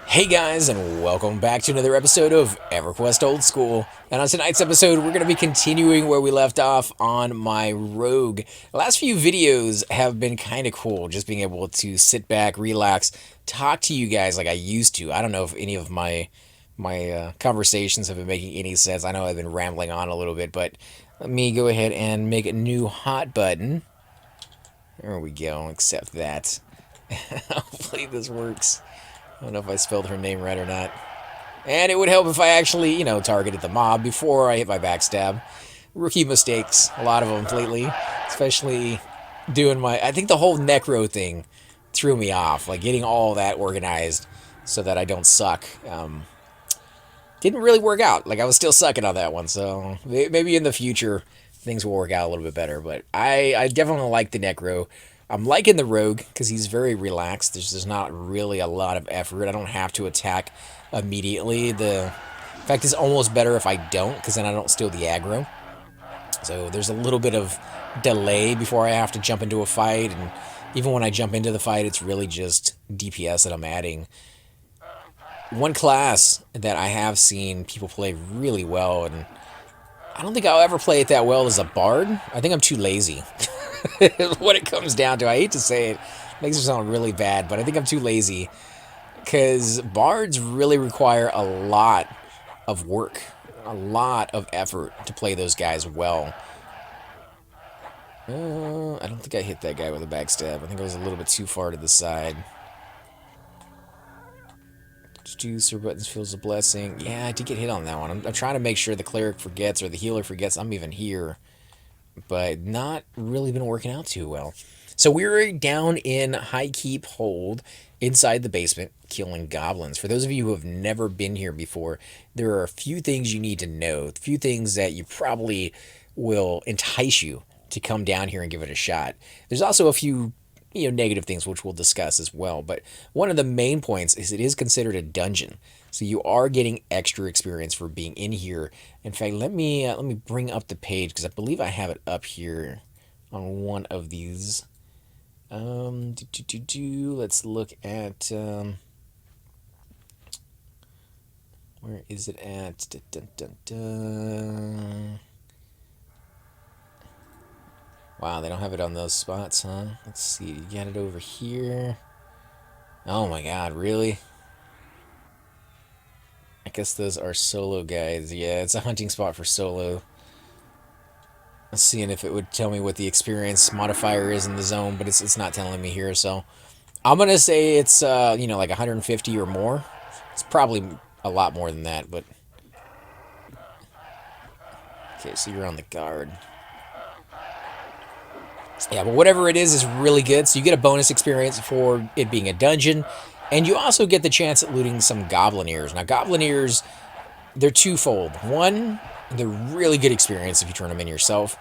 Hey guys, and welcome back to another episode of Everquest Old School. And on tonight's episode, we're going to be continuing where we left off on my rogue. The last few videos have been kind of cool, just being able to sit back, relax, talk to you guys like I used to. I don't know if any of my conversations have been making any sense. I know I've been rambling on a little bit, but let me go ahead and make a new hot button. There we go, accept that. Hopefully this works. I don't know if I spelled her name right or not. And it would help if I actually, targeted the mob before I hit my backstab. Rookie mistakes, a lot of them lately. Especially doing I think the whole necro thing threw me off. Like getting all that organized so that I don't suck. Didn't really work out. Like I was still sucking on that one. So maybe in the future things will work out a little bit better. But I definitely like the necro. I'm liking the rogue because he's very relaxed. There's not really a lot of effort. I don't have to attack immediately. In fact, it's almost better if I don't, because then I don't steal the aggro. So there's a little bit of delay before I have to jump into a fight, and even when I jump into the fight, it's really just DPS that I'm adding. One class that I have seen people play really well, and I don't think I'll ever play it that well, is a bard. I think I'm too lazy. What it comes down to. I hate to say it, makes it sound really bad, but I think I'm too lazy because bards really require a lot of work, a lot of effort to play those guys well. I don't think I hit that guy with a backstab. I think I was a little bit too far to the side. Juice or buttons feels a blessing. Yeah, I did get hit on that one. I'm trying to make sure the cleric forgets or the healer forgets I'm even here, but not really been working out too well. So we were down in HighKeep Hold inside the basement killing goblins. For those of you who have never been here before, there are a few things you need to know, a few things that you probably will entice you to come down here and give it a shot. There's also a few negative things which we'll discuss as well, but one of the main points is it is considered a dungeon, so you are getting extra experience for being in here. In fact, let me bring up the page because I believe I have it up here on one of these. Let's look at where is it at? Wow, they don't have it on those spots, huh? Let's see. You got it over here. Oh my god, really? I guess those are solo guides. Yeah, it's a hunting spot for solo. I'm seeing if it would tell me what the experience modifier is in the zone, but it's not telling me here, so I'm gonna say it's like 150 or more. It's probably a lot more than that, but okay, so you're on the guard. Yeah, but whatever it is really good. So you get a bonus experience for it being a dungeon, and you also get the chance at looting some goblin ears. Now, goblin ears, they're twofold. One, they're really good experience if you turn them in yourself.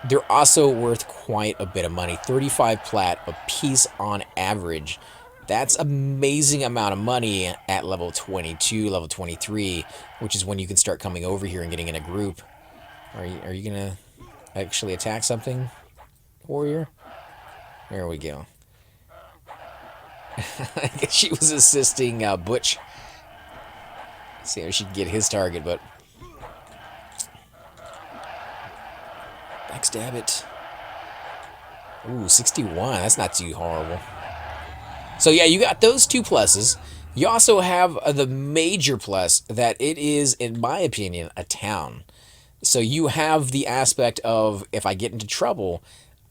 They're also worth quite a bit of money, 35 plat a piece on average. That's amazing amount of money at level 22, level 23, which is when you can start coming over here and getting in a group. Are you gonna actually attack something, warrior? There we go. I guess she was assisting Butch. See if she can get his target, but backstab it. Ooh, 61. That's not too horrible. So yeah, you got those two pluses. You also have the major plus that it is, in my opinion, a town. So you have the aspect of if I get into trouble,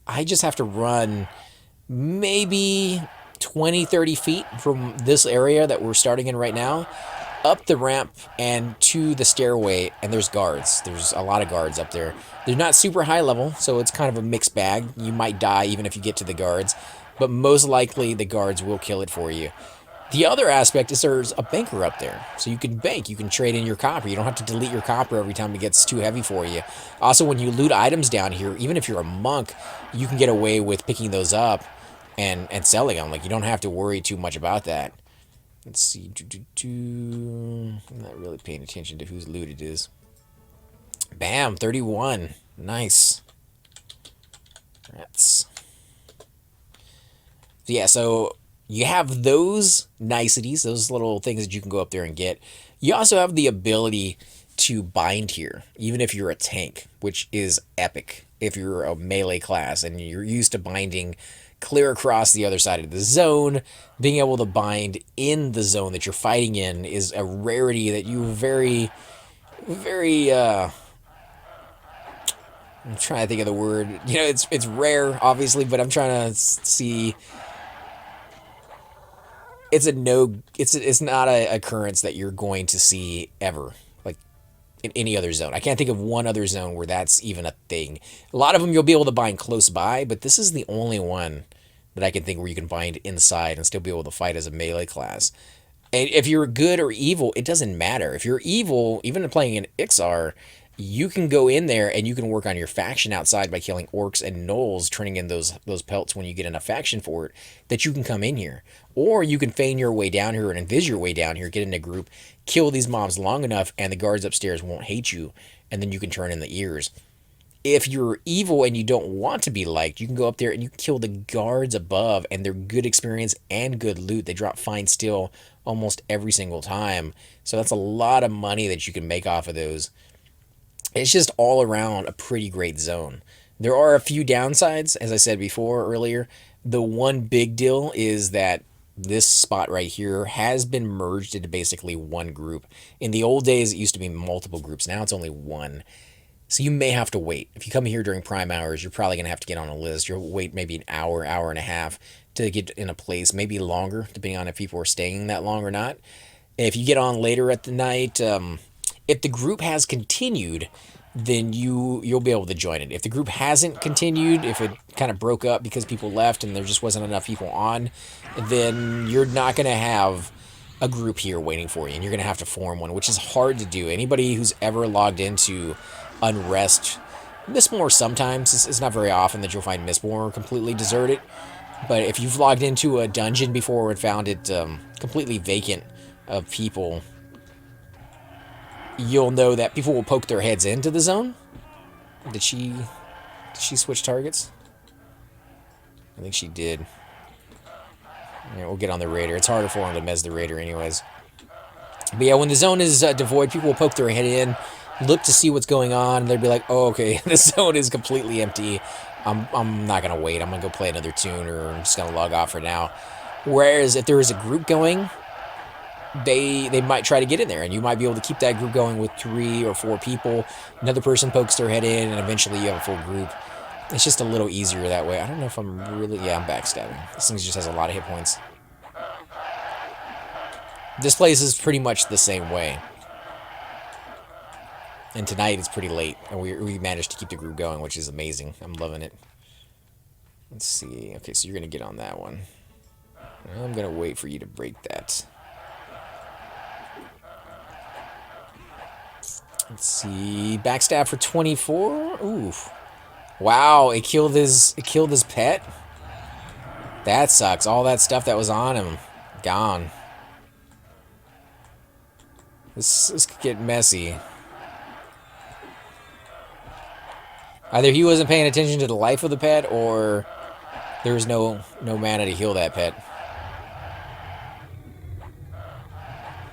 I just have to run maybe 20, 30 feet from this area that we're starting in right now, up the ramp and to the stairway, and there's guards. There's a lot of guards up there. They're not super high level, so it's kind of a mixed bag. You might die even if you get to the guards, but most likely the guards will kill it for you. The other aspect is there's a banker up there, so you can bank, you can trade in your copper. You don't have to delete your copper every time it gets too heavy for you. Also, when you loot items down here, even if you're a monk, you can get away with picking those up and selling them. Like, you don't have to worry too much about that. Let's see. I'm not really paying attention to whose loot it is. Bam, 31. Nice. That's... Yeah, so You have those niceties, those little things that you can go up there and get. You also have the ability to bind here, even if you're a tank, which is epic. If you're a melee class and you're used to binding clear across the other side of the zone, being able to bind in the zone that you're fighting in is a rarity that you very I'm trying to think of the word. It's rare, obviously, but I'm trying to see. It's a no. It's not a occurrence that you're going to see ever, like in any other zone. I can't think of one other zone where that's even a thing. A lot of them you'll be able to bind close by, but this is the only one that I can think where you can bind inside and still be able to fight as a melee class. And if you're good or evil, it doesn't matter. If you're evil, even playing an Ixar, you can go in there and you can work on your faction outside by killing orcs and gnolls, turning in those pelts when you get in a faction for it, that you can come in here. Or you can feign your way down here and invis your way down here, get in a group, kill these mobs long enough, and the guards upstairs won't hate you, and then you can turn in the ears. If you're evil and you don't want to be liked, you can go up there and you kill the guards above, and they're good experience and good loot. They drop fine steel almost every single time. So that's a lot of money that you can make off of those. It's just all around a pretty great zone. There are a few downsides, as I said before earlier. The one big deal is that this spot right here has been merged into basically one group. In the old days, it used to be multiple groups. Now it's only one. So you may have to wait. If you come here during prime hours, you're probably going to have to get on a list. You'll wait maybe an hour, hour and a half to get in a place, maybe longer, depending on if people are staying that long or not. If you get on later at the night, if the group has continued, then you'll be able to join it. If the group hasn't continued, if it kind of broke up because people left and there just wasn't enough people on, then you're not going to have a group here waiting for you, and you're going to have to form one, which is hard to do. Anybody who's ever logged into Unrest, Mistborn sometimes, it's not very often that you'll find Mistborn completely deserted, but if you've logged into a dungeon before and found it completely vacant of people, you'll know that people will poke their heads into the zone. Did she switch targets? I think she did. Yeah, we'll get on the raider. It's harder for him to mez the raider anyways. But yeah, when the zone is devoid, people will poke their head in, look to see what's going on, and they'll be like, oh, okay, this zone is completely empty. I'm not going to wait. I'm going to go play another tune, or I'm just going to log off for now. Whereas if there is a group going, they might try to get in there, and you might be able to keep that group going with 3 or 4 people. Another person pokes their head in, and eventually you have a full group. It's just a little easier that way. I don't know if I'm really... Yeah, I'm backstabbing. This thing just has a lot of hit points. This place is pretty much the same way. And tonight it's pretty late, and we managed to keep the group going, which is amazing. I'm loving it. Let's see. Okay, so you're going to get on that one. I'm going to wait for you to break that. Let's see. Backstab for 24. Oof. Wow, it killed his pet. That sucks. All that stuff that was on him, gone. This could get messy. Either he wasn't paying attention to the life of the pet, or there was no mana to heal that pet.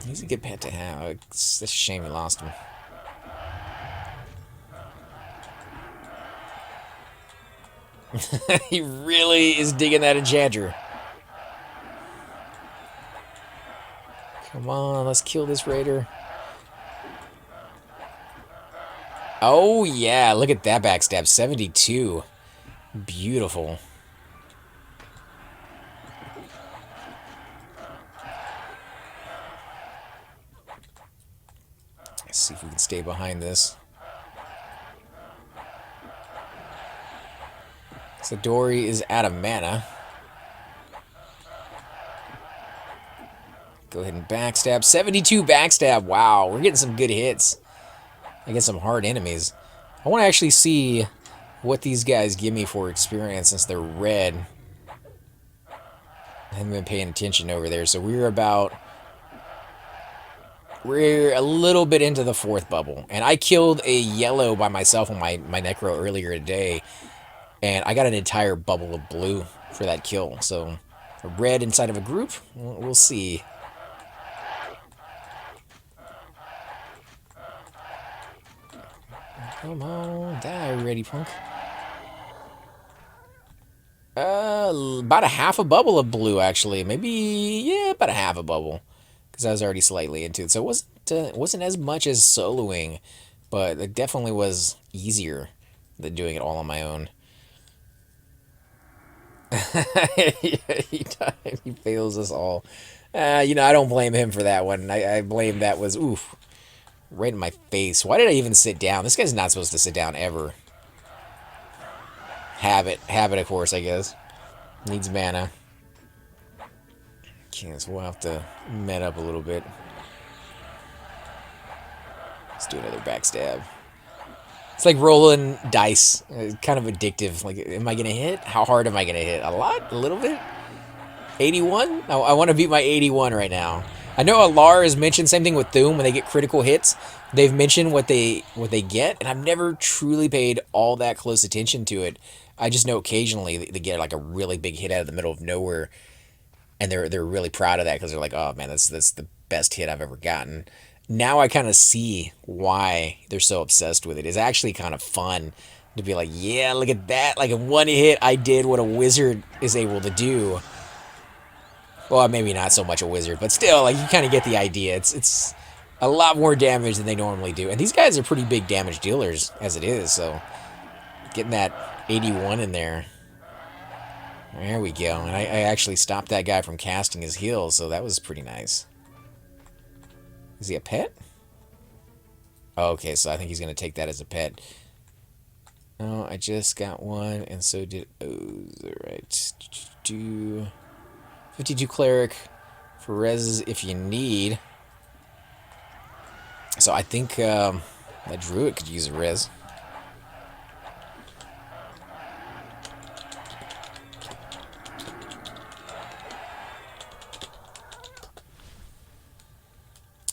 He's a good pet to have. It's a shame we lost him. He really is digging that enchanter. Come on, let's kill this raider. Oh, yeah, look at that backstab. 72. Beautiful. Let's see if we can stay behind this. So Dory is out of mana. Go ahead and backstab. 72 backstab. Wow, we're getting some good hits against some hard enemies. I want to actually see what these guys give me for experience since they're red. I haven't been paying attention over there. So we're a little bit into the 4th bubble. And I killed a yellow by myself on my Necro earlier today. And I got an entire bubble of blue for that kill. So A red inside of a group? We'll see. Come on, die already, punk. About a half a bubble of blue, actually. Maybe, yeah, about a half a bubble. Because I was already slightly into it. So it wasn't as much as soloing, but it definitely was easier than doing it all on my own. He died. He fails us all. I don't blame him for that one. I blame that was, oof, right in my face. Why did I even sit down? This guy's not supposed to sit down ever. Habit, of course, I guess. Needs mana. Okay, so we'll have to met up a little bit. Let's do another backstab. It's like rolling dice. Kind of addictive. Like, am I going to hit? How hard am I going to hit? A lot? A little bit? 81? I want to beat my 81 right now. I know Alar has mentioned, same thing with Thum, when they get critical hits, they've mentioned what they get, and I've never truly paid all that close attention to it. I just know occasionally they get like a really big hit out of the middle of nowhere, and they're really proud of that because they're like, oh man, that's the best hit I've ever gotten. Now I kind of see why they're so obsessed with it. It's actually kind of fun to be like, yeah, look at that. Like in one hit, I did what a wizard is able to do. Well, maybe not so much a wizard, but still, like you kind of get the idea. It's a lot more damage than they normally do. And these guys are pretty big damage dealers as it is, so getting that 81 in there. There we go. And I actually stopped that guy from casting his heals, so that was pretty nice. Is he a pet? Oh, okay, so I think he's going to take that as a pet. Oh, I just got one, and so did O's. Alright. 52 cleric for res if you need. So I think that druid could use a res.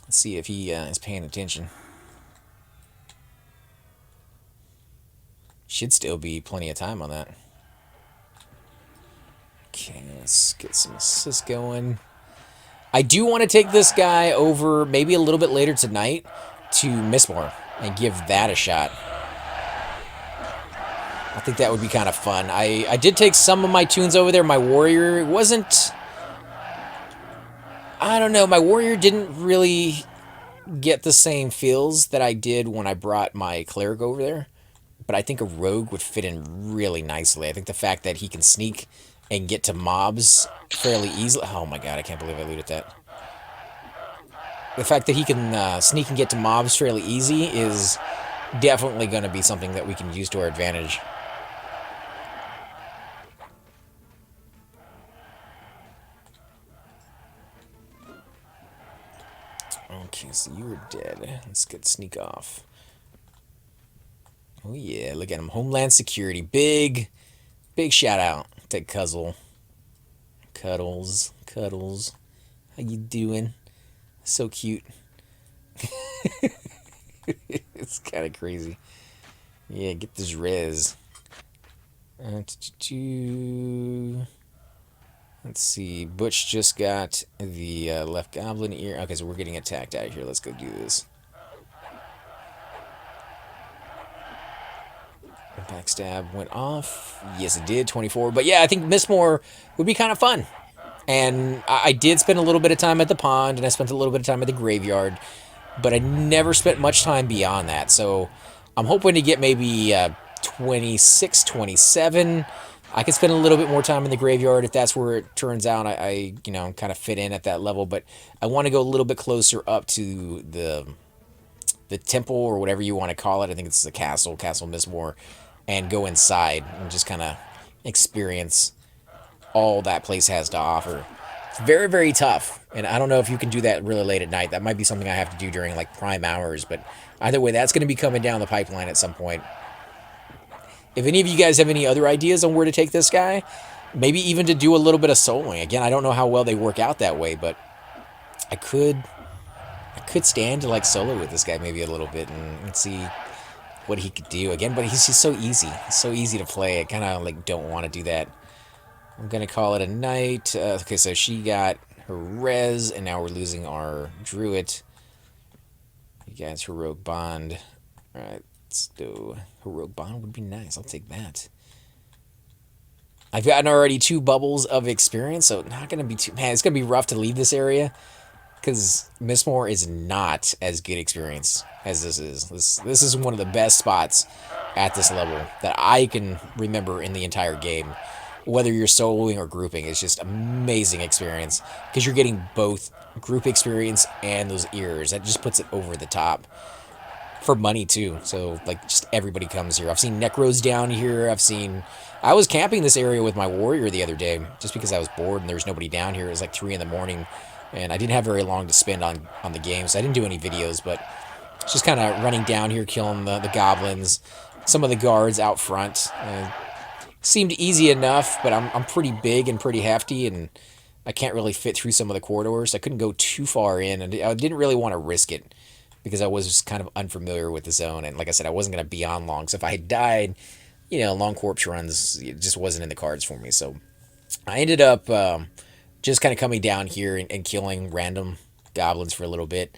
Let's see if he is paying attention. Should still be plenty of time on that. Okay, let's get some assists going. I do want to take this guy over maybe a little bit later tonight to Mistmore and give that a shot. I think that would be kind of fun. I did take some of my tunes over there. My warrior wasn't... I don't know. My warrior didn't really get the same feels that I did when I brought my cleric over there. But I think a rogue would fit in really nicely. I think the fact that he can sneak and get to mobs fairly easily. Oh my god, I can't believe I looted that. The fact that he can sneak and get to mobs fairly easy is definitely going to be something that we can use to our advantage. Okay, so you were dead. Let's get sneak off. Oh yeah, look at him. Homeland Security. Big shout out to Cuzzle. Cuddles. How you doing? So cute. It's kind of crazy. Yeah, get this res. Let's see. Butch just got the left goblin ear. Okay, so we're getting attacked out of here. Let's go do this. Backstab went off. Yes, it did. 24. But yeah, I think Mistmore would be kind of fun. And I did spend a little bit of time at the pond, and I spent a little bit of time at the graveyard. But I never spent much time beyond that. So I'm hoping to get maybe 26, 27. I could spend a little bit more time in the graveyard if that's where it turns out I kind of fit in at that level. But I want to go a little bit closer up to the temple or whatever you want to call it. I think it's the Castle Mistmore. And go inside and just kind of experience all that place has to offer. It's very, very tough. And I don't know if you can do that really late at night. That might be something I have to do during like prime hours. But either way, that's going to be coming down the pipeline at some point. If any of you guys have any other ideas on where to take this guy, maybe even to do a little bit of soloing. Again, I don't know how well they work out that way, but I could stand to like solo with this guy maybe a little bit and see what he could do again. But he's just so easy. It's so easy to play. I kind of like don't want to do that. I'm going to call it a night. Okay, so she got her res, and now we're losing our druid. You guys, heroic bond. All right, let's do heroic bond would be nice. I'll take that. I've gotten already 2 bubbles of experience, so not going to be too... Man, it's going to be rough to leave this area because Mistmore is not as good experience as this is. This is one of the best spots at this level that I can remember in the entire game. Whether you're soloing or grouping, it's just amazing experience because you're getting both group experience and those ears. That just puts it over the top. For money too, so like just everybody comes here. I've seen Necros down here. I was camping this area with my warrior the other day just because I was bored and there was nobody down here. It was like 3 in the morning, and I didn't have very long to spend on the game, so I didn't do any videos. But just kind of running down here, killing the goblins, some of the guards out front. Seemed easy enough, but I'm pretty big and pretty hefty, and I can't really fit through some of the corridors. I couldn't go too far in, and I didn't really want to risk it because I was kind of unfamiliar with the zone. And like I said, I wasn't going to be on long. So if I had died, long corpse runs, it just wasn't in the cards for me. So I ended up just kind of coming down here and killing random goblins for a little bit.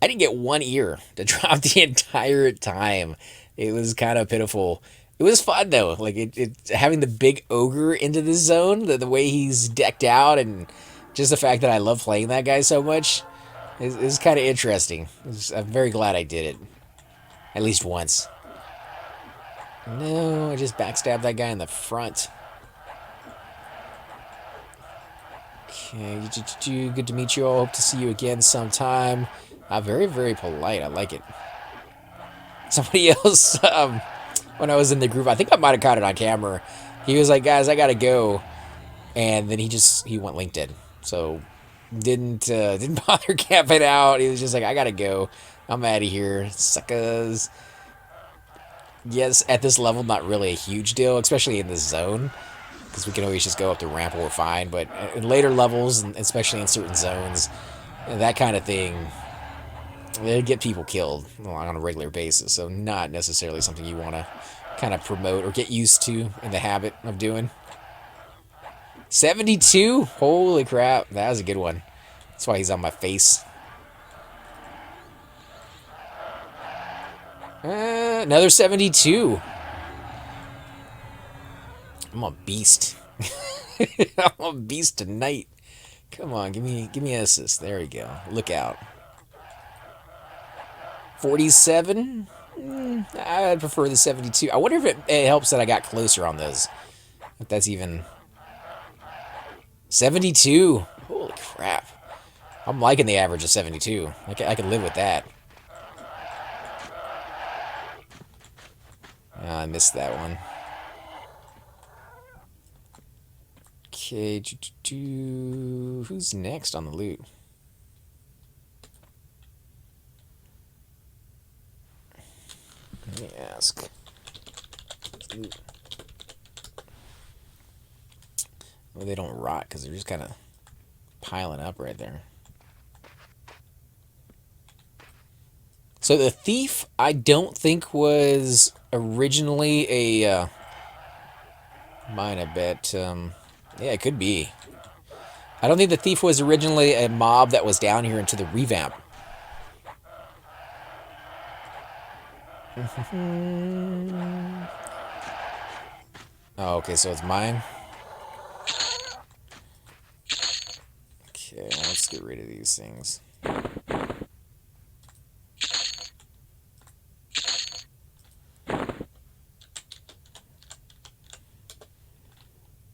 I didn't get 1 ear to drop the entire time. It was kind of pitiful. It was fun though. Like it having the big ogre into this zone, the way he's decked out, and just the fact that I love playing that guy so much. It's kind of interesting. I'm very glad I did it. At least once. No, I just backstabbed that guy in the front. Okay, good to meet you all. Hope to see you again sometime. Very, very polite. I like it. Somebody else, when I was in the group, I think I might have caught it on camera. He was like, guys, I gotta go. And then he went LinkedIn. So... Didn't bother camping out. He was just like, I gotta go. I'm out of here, suckers. Yes, at this level, not really a huge deal, especially in this zone, because we can always just go up the ramp and we're fine. But in later levels, and especially in certain zones, that kind of thing, they get people killed on a regular basis. So not necessarily something you want to kind of promote or get used to in the habit of doing. 72? Holy crap. That was a good one. That's why he's on my face. Another 72. I'm a beast. I'm a beast tonight. Come on, give me an assist. There we go. Look out. 47? I'd prefer the 72. I wonder if it helps that I got closer on those. If that's even... 72. Holy crap. I'm liking the average of 72. I can live with that. I missed that one. Okay. Who's next on the loot? Let me ask. Loot. Well, they don't rot because they're just kind of piling up right there. So the thief, I don't think was originally a mine. I bet. Yeah, it could be. I don't think the thief was originally a mob that was down here into the revamp. Oh, okay, so it's mine. Okay, let's get rid of these things. Here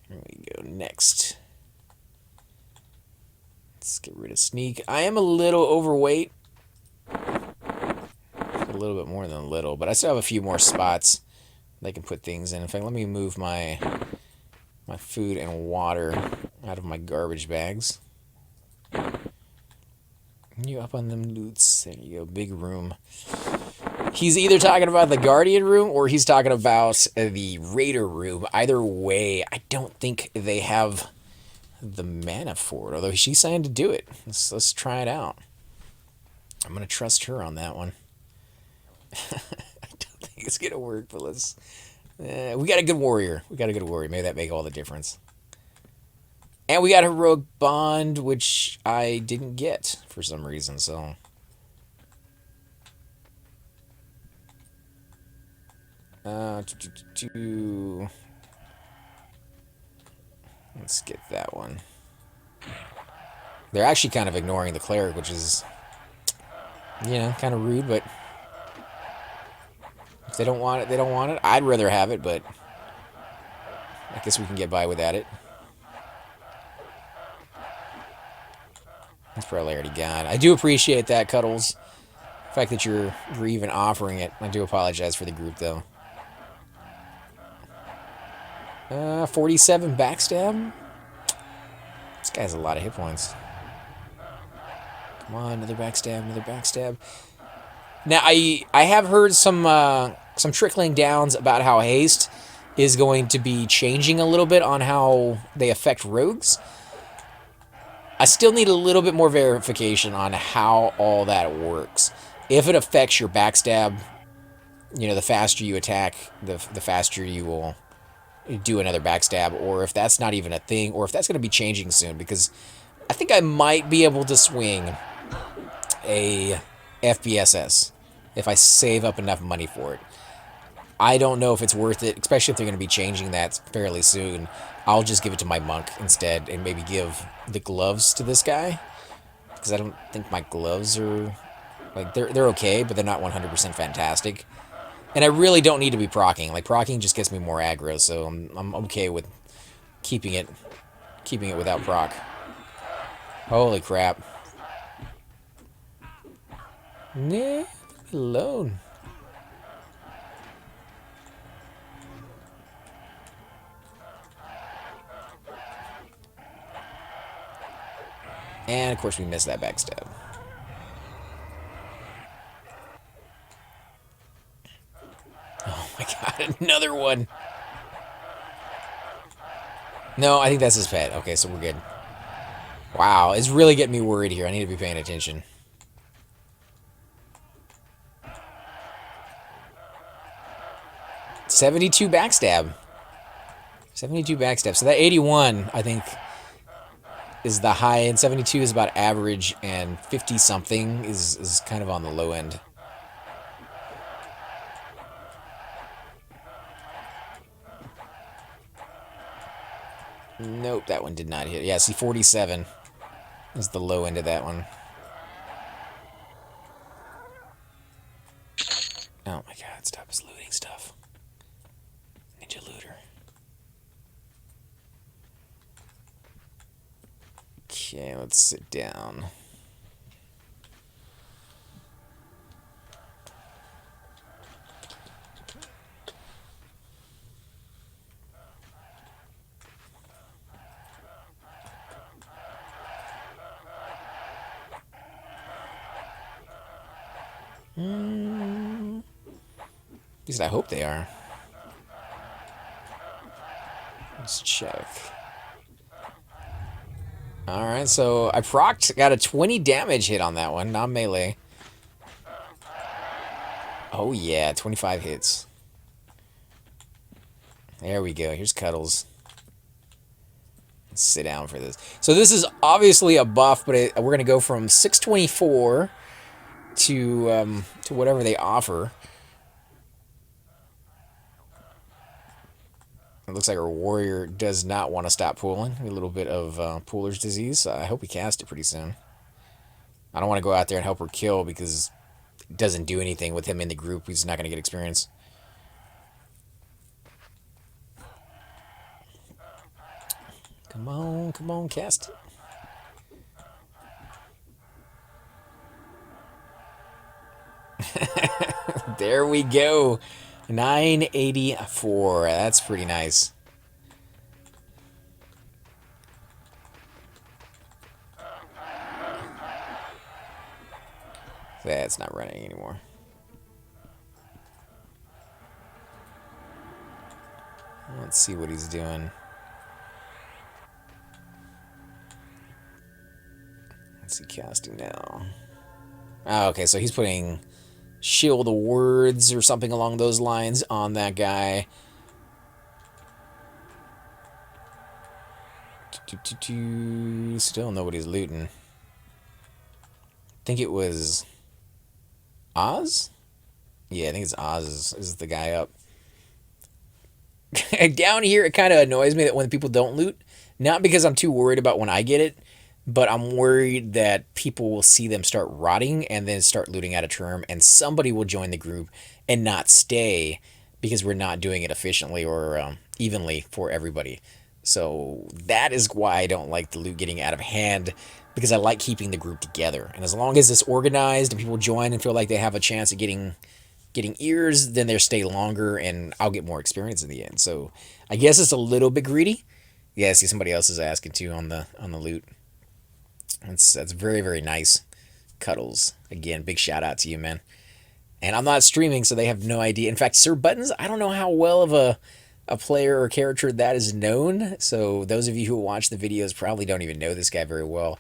we go. Next. Let's get rid of sneak. I am a little overweight. A little bit more than a little, but I still have a few more spots that I can put things in. In fact, let me move my food and water out of my garbage bags. You up on them loots. There you go. Big room. He's either talking about the Guardian room or he's talking about the Raider room. Either way, I don't think they have the mana for it. Although she signed to do it. Let's try it out. I'm going to trust her on that one. I don't think it's going to work, but let's... we got a good warrior. Maybe that make all the difference. And we got heroic bond, which I didn't get for some reason. So uh, let's get that one. They're actually kind of ignoring the cleric, which is, kind of rude. But if they don't want it, they don't want it. I'd rather have it, but I guess we can get by without it. That's probably already gone. I do appreciate that, Cuddles. The fact that you're even offering it. I do apologize for the group, though. 47 backstab? This guy has a lot of hit points. Come on, another backstab, another backstab. Now, I have heard some trickling downs about how haste is going to be changing a little bit on how they affect rogues. I still need a little bit more verification on how all that works. If it affects your backstab, the faster you attack, the faster you will do another backstab, or if that's not even a thing, or if that's going to be changing soon, because I think I might be able to swing a FBSS if I save up enough money for it. I don't know if it's worth it, especially if they're going to be changing that fairly soon. I'll just give it to my monk instead and maybe give the gloves to this guy, because I don't think my gloves are, like, they're okay, but they're not 100% fantastic. And I really don't need to be proccing. Like, proccing just gets me more aggro, so I'm okay with keeping it without proc. Holy crap. Nah, leave me alone. And, of course, we missed that backstab. Oh my god, another one. No, I think that's his pet. Okay, so we're good. Wow, it's really getting me worried here. I need to be paying attention. $72 backstab. 72 backstab. So that 81, I think, is the high end. 72 is about average, and 50-something is kind of on the low end. Nope, that one did not hit. Yeah, see, 47 is the low end of that one. Oh my god, stop his looting stuff. Ninja looter. Okay, let's sit down. At least I hope they are. Let's check. Alright, so I procced, got a 20 damage hit on that one, not melee. Oh yeah, 25 hits. There we go, here's Cuddles. Let's sit down for this. So this is obviously a buff, but we're going to go from 624 to whatever they offer. It looks like our warrior does not want to stop pulling. A little bit of puller's disease. I hope we cast it pretty soon. I don't want to go out there and help her kill because it doesn't do anything with him in the group. He's not going to get experience. Come on, cast it. There we go. 984. That's pretty nice. That's not running anymore. Let's see what he's doing. What's he casting now? Oh, okay, so he's putting Shield of Words or something along those lines on that guy. Still nobody's looting. I think it was Oz? Yeah, I think it's Oz is the guy up. Down here, it kind of annoys me that when people don't loot, not because I'm too worried about when I get it, but I'm worried that people will see them start rotting and then start looting out of term, and somebody will join the group and not stay because we're not doing it efficiently or evenly for everybody. So that is why I don't like the loot getting out of hand, because I like keeping the group together. And as long as it's organized and people join and feel like they have a chance at getting ears, then they'll stay longer and I'll get more experience in the end. So I guess it's a little bit greedy. Yeah, I see somebody else is asking too on the loot. That's very, very nice. Cuddles. Again, big shout out to you, man. And I'm not streaming, so they have no idea. In fact, Sir Buttons, I don't know how well of a player or character that is known. So those of you who watch the videos probably don't even know this guy very well.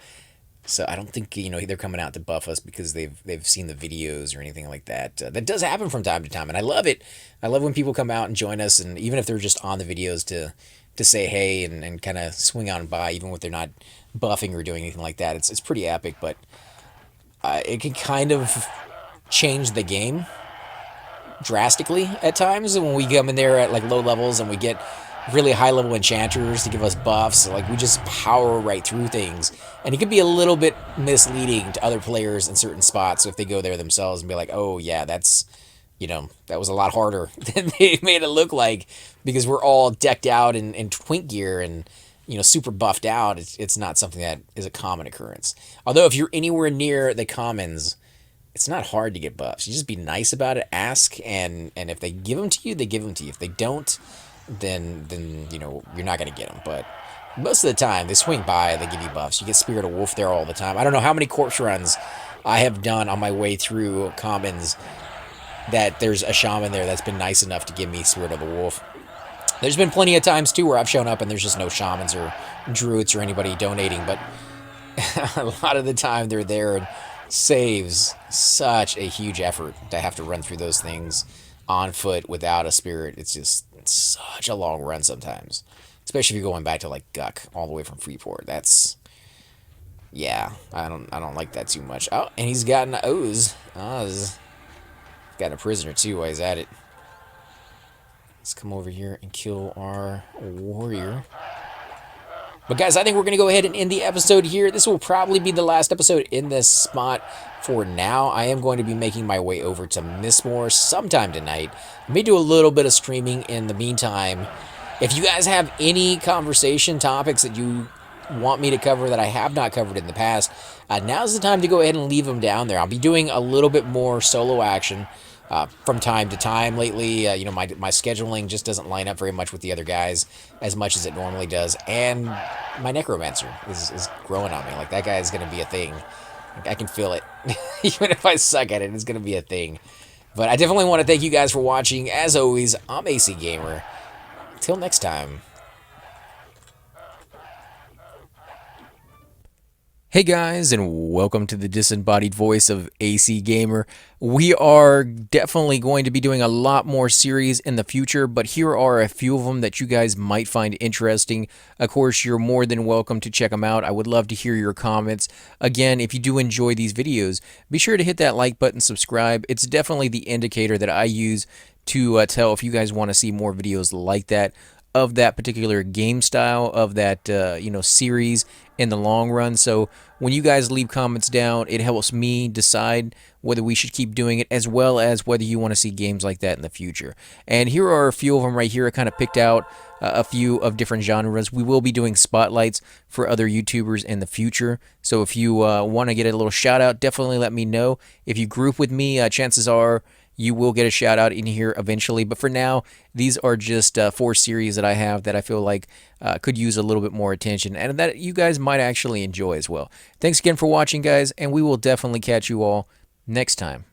So I don't think they're coming out to buff us because they've seen the videos or anything like that. That does happen from time to time, and I love it. I love when people come out and join us, and even if they're just on the videos to say hey and kind of swing on by, even if they're not buffing or doing anything like that. It's pretty epic, but it can kind of change the game drastically at times when we come in there at like low levels and we get really high level enchanters to give us buffs. Like, we just power right through things, and it can be a little bit misleading to other players in certain spots if they go there themselves and be like, oh yeah, that's that was a lot harder than they made it look like, because we're all decked out in twink gear and super buffed out. It's not something that is a common occurrence. Although if you're anywhere near the commons, it's not hard to get buffs. You just be nice about it, ask, and if they give them to you, they give them to you. If they don't, then you're not going to get them. But most of the time, they swing by, they give you buffs. You get Spirit of Wolf there all the time. I don't know how many corpse runs I have done on my way through commons that there's a shaman there that's been nice enough to give me Spirit of the Wolf. There's been plenty of times, too, where I've shown up and there's just no shamans or druids or anybody donating, but a lot of the time they're there, and saves such a huge effort to have to run through those things on foot without a spirit. It's such a long run sometimes, especially if you're going back to like Guck all the way from Freeport. Yeah, I don't like that too much. Oh, and he's got an Oz. Got a prisoner too while he's at it. Let's come over here and kill our warrior. But guys, I think we're going to go ahead and end the episode here. This will probably be the last episode in this spot for now. I am going to be making my way over to Mistmore sometime tonight. I may do a little bit of streaming in the meantime. If you guys have any conversation topics that you want me to cover that I have not covered in the past, now's the time to go ahead and leave them down there. I'll be doing a little bit more solo action from time to time lately. My scheduling just doesn't line up very much with the other guys as much as it normally does, and my necromancer is growing on me. Like, that guy is going to be a thing. Like, I can feel it. Even if I suck at it, it's going to be a thing. But I definitely want to thank you guys for watching. As always, I'm AC Gamer. Till next time. Hey guys, and welcome to the disembodied voice of AC Gamer. We are definitely going to be doing a lot more series in the future, but here are a few of them that you guys might find interesting. Of course, you're more than welcome to check them out. I would love to hear your comments. Again, if you do enjoy these videos, be sure to hit that like button, subscribe. It's definitely the indicator that I use to tell if you guys want to see more videos like that, of that particular game style, of that series in the long run. So when you guys leave comments down, it helps me decide whether we should keep doing it, as well as whether you want to see games like that in the future. And here are a few of them right here. I kind of picked out a few of different genres. We will be doing spotlights for other YouTubers in the future. So if you want to get a little shout out, definitely let me know. If you group with me, chances are you will get a shout out in here eventually. But for now, these are just 4 series that I have that I feel like could use a little bit more attention, and that you guys might actually enjoy as well. Thanks again for watching, guys, and we will definitely catch you all next time.